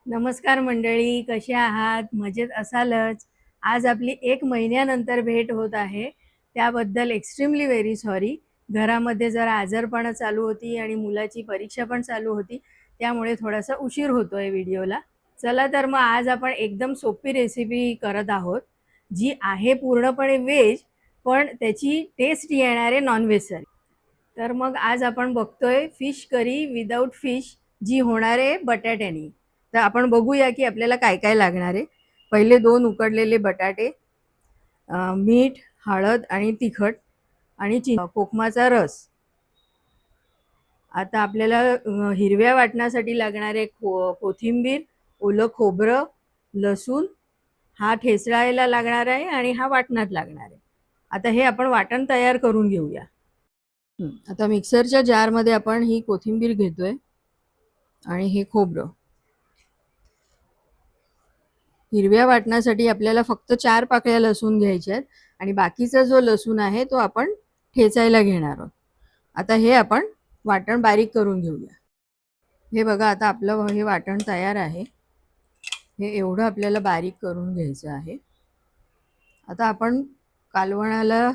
नमस्कार मंडळी, कसे आहात? मजेत असालच. आज आपली 1 महिन्यानंतर भेट होत आहे. त्याबद्दल एक्स्ट्रीमली व्हेरी सॉरी. घरामध्ये जरा आजारपणं चालू होती आणि मुलाची परीक्षा पण चालू होती. त्यामुळे थोडासा उशीर होतोय व्हिडिओला. चला तर मग आज आपण एकदम सोपी रेसिपी करत आहोत, जी आहे पूर्णपणे व्हेज, पण त्याची टेस्ट येणार आहे नॉन-व्हेजसारखी. तर मग आज आपण बघतोय फिश करी विदाऊट फिश, जी होणार आहे बटाट्यानी. तर आपण बघूया की आपल्याला काय काय लागणार आहे. पहिले 2 उकडलेले बटाटे, मीठ, हळद आणि तिखट आणि कोकमाचा रस. आता आपल्याला हिरव्या वाटणासाठी लागणार आहे कोथिंबीर, ओलं खोबरं, लसूण, हा ठेचळायला लागणार आहे आणि हा वाटणात लागणार आहे. आता हे आपण वाटण तयार करून घेऊया. आता मिक्सरच्या जारमध्ये आपण ही कोथिंबीर घेतोय आणि हे खोबरं. हिरव्या वाटणासाठी आपल्याला फक्त 4 पाकळ्या लसूण घ्यायच्या आहेत आणि बाकीचा जो लसूण आहे तो आपण ठेचायला घेणार आहोत. आता हे आपण वाटण बारीक करून घेऊया. हे बघा, आता आपलं हे वाटण तयार आहे. हे एवढं आपल्याला बारीक करून घ्यायचं आहे. आता आपण कालवणाला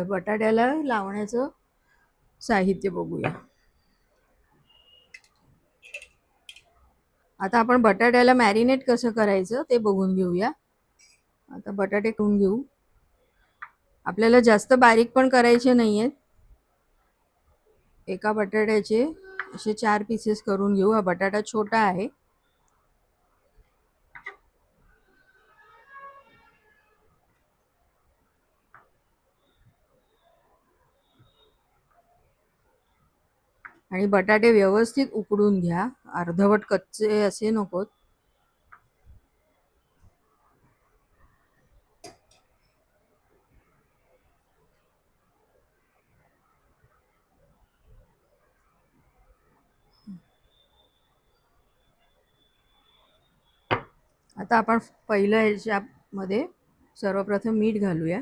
बटाट्याला लावण्याचं साहित्य बघूया. आता आपण बटाट्याला मॅरिनेट कसं करायचं ते बघून घेऊया. आता बटाटे करून घेऊ. आपल्याला जास्त बारीक पण करायचे नाहीयेत. एका बटाट्याचे असे 4 पीसेस करून घेऊ. हा बटाटा छोटा आहे. आणि बटाटे व्यवस्थित उकडून घ्या. अर्धवट कच्चे असे नकोत. आता आपण पहिलं ह्याच्यामध्ये सर्वप्रथम मीठ घालूया,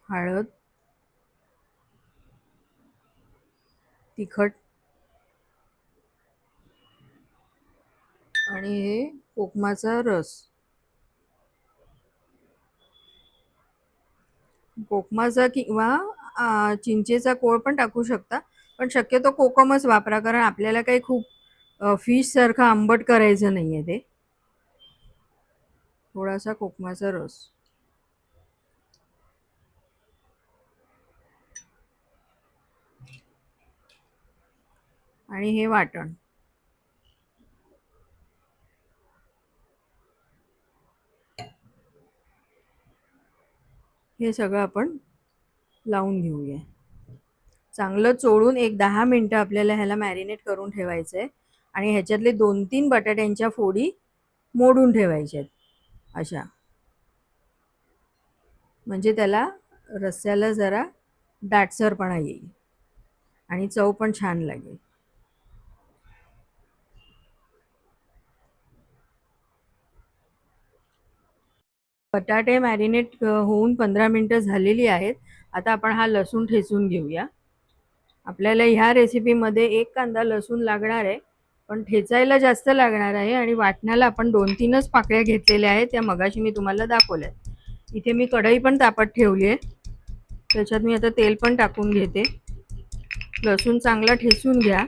हळद, तिखट आणि हे कोकमाचा रस. कोकमाचा किंवा चिंचेचा कोळ पण टाकू शकता, पण शक्यतो कोकमच वापरा, कारण आपल्याला काही खूप फिश सारखं आंबट करायचं नाहीये ते. थोडासा कोकमाचा रस आणि हे वाटण. हे सगळं आपण लावून घेऊया. चांगलं चोळून एक 10 मिनिटं आपल्याला ह्याला मॅरिनेट करून ठेवायचं आहे आणि ह्याच्यातले 2-3 बटाट्यांच्या फोडी मोडून ठेवायच्या आहेत अशा. म्हणजे त्याला रस्स्याला जरा दाटसरपणा येईल आणि चव पण छान लागेल. बटाटे मॅरिनेट होऊन 15 मिनिटं झालेली आहेत. आता आपण हा लसूण ठेचून घेऊया. आपल्याला ह्या रेसिपीमध्ये 1 कांदा लसूण लागणार आहे, पण ठेचायला जास्त लागणार आहे आणि वाटण्याला आपण 2-3च पाकळ्या घेतलेल्या आहेत, त्या मगाशी मी तुम्हाला दाखवल्यात. इथे मी कढई पण तापत ठेवली आहे. त्याच्यात मी आता तेल पण टाकून घेते. लसूण चांगला ठेचून घ्या.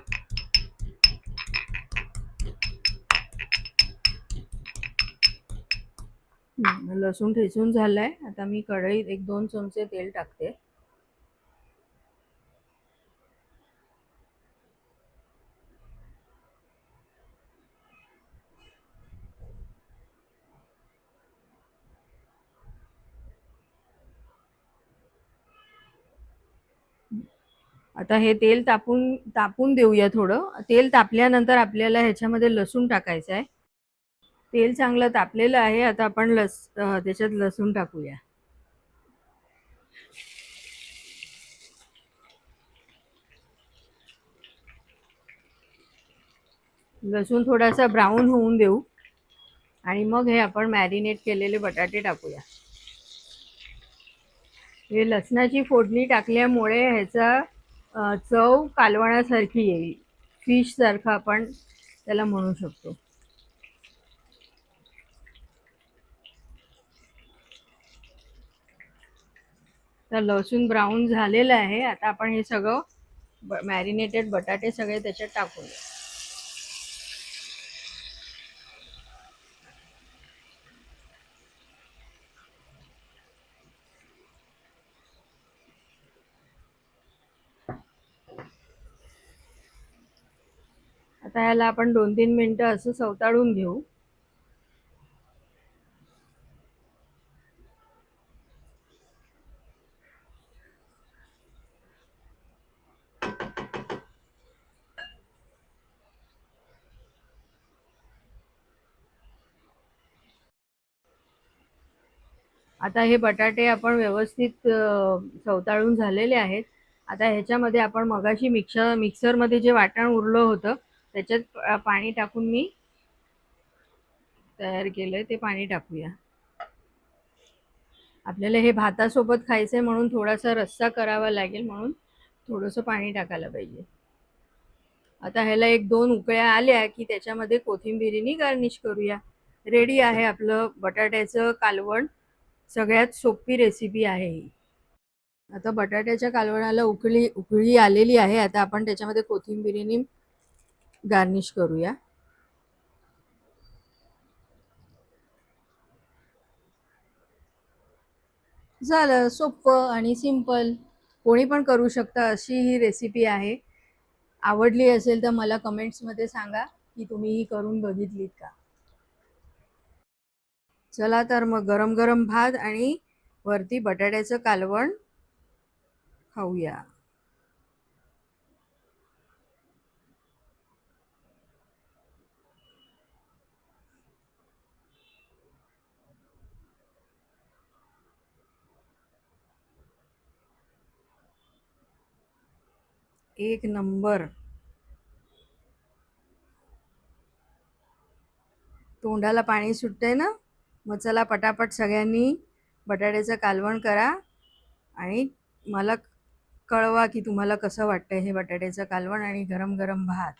लसूण ठेचून झालाय. आता मी कढईत 1-2 चमचे तेल टाकते. आता हे तेल तापून देऊया थोडं. तेल तापल्यानंतर आपल्याला ह्याच्यामध्ये लसूण टाकायचं आहे. तेल चांगलं तापलेलं आहे. आता आपण त्याच्यात लसूण टाकूया. लसूण थोडासा ब्राऊन होऊन देऊ आणि मग हे आपण मॅरिनेट केलेले बटाटे टाकूया. हे लसणाची फोडणी टाकल्यामुळे ह्याचा चव कालवणासारखी येईल. फिश सारखं आपण त्याला म्हणू शकतो. तर लसूण ब्राऊन झालेलं आहे. आता आपण हे सगळं मॅरिनेटेड बटाटे सगळे त्याच्यात टाकूया. आता ह्याला आपण 2-3 मिनिटं असं सवताळून घेऊ. आता हे बटाटे आपण व्यवस्थित सवताळून झालेले आहेत. आता ह्याच्यामध्ये आपण मगाशी मिक्सरमध्ये जे वाटण उरलं होतं त्याच्यात पाणी टाकून मी तयार केलंय ते पाणी टाकूया. आपल्याला हे भातासोबत खायचंय म्हणून थोडासा रस्सा करावा लागेल, म्हणून थोडंसं पाणी टाकायला पाहिजे. आता ह्याला 1-2 उकळ्या आल्या की त्याच्यामध्ये कोथिंबिरीनी गार्निश करूया. रेडी आहे आपलं बटाट्याचं कालवण. सगळ्यात सोपी रेसिपी आहे ही. आता बटाट्याच्या कालवणाला उकळी आलेली आहे. आता आपण त्याच्यामध्ये कोथिंबिरीनी गार्निश करूया. झालं, सोपं आणि सिंपल. कोणी पण करू शकतं अशी ही रेसिपी आहे. आवडली असेल तर मला कमेंट्समध्ये सांगा की तुम्ही ही करून बघितलीत का. चला तर मग गरम गरम भात आणि वरती बटाट्याचं कालवण खाऊया. एक नंबर. तोंडाला पाणी सुटतंय ना. मग चला पटापट सगळ्यांनी बटाट्याचं कालवण करा आणि मला कळवा की तुम्हाला कसं वाटतंय हे बटाट्याचं कालवण आणि गरम गरम भात.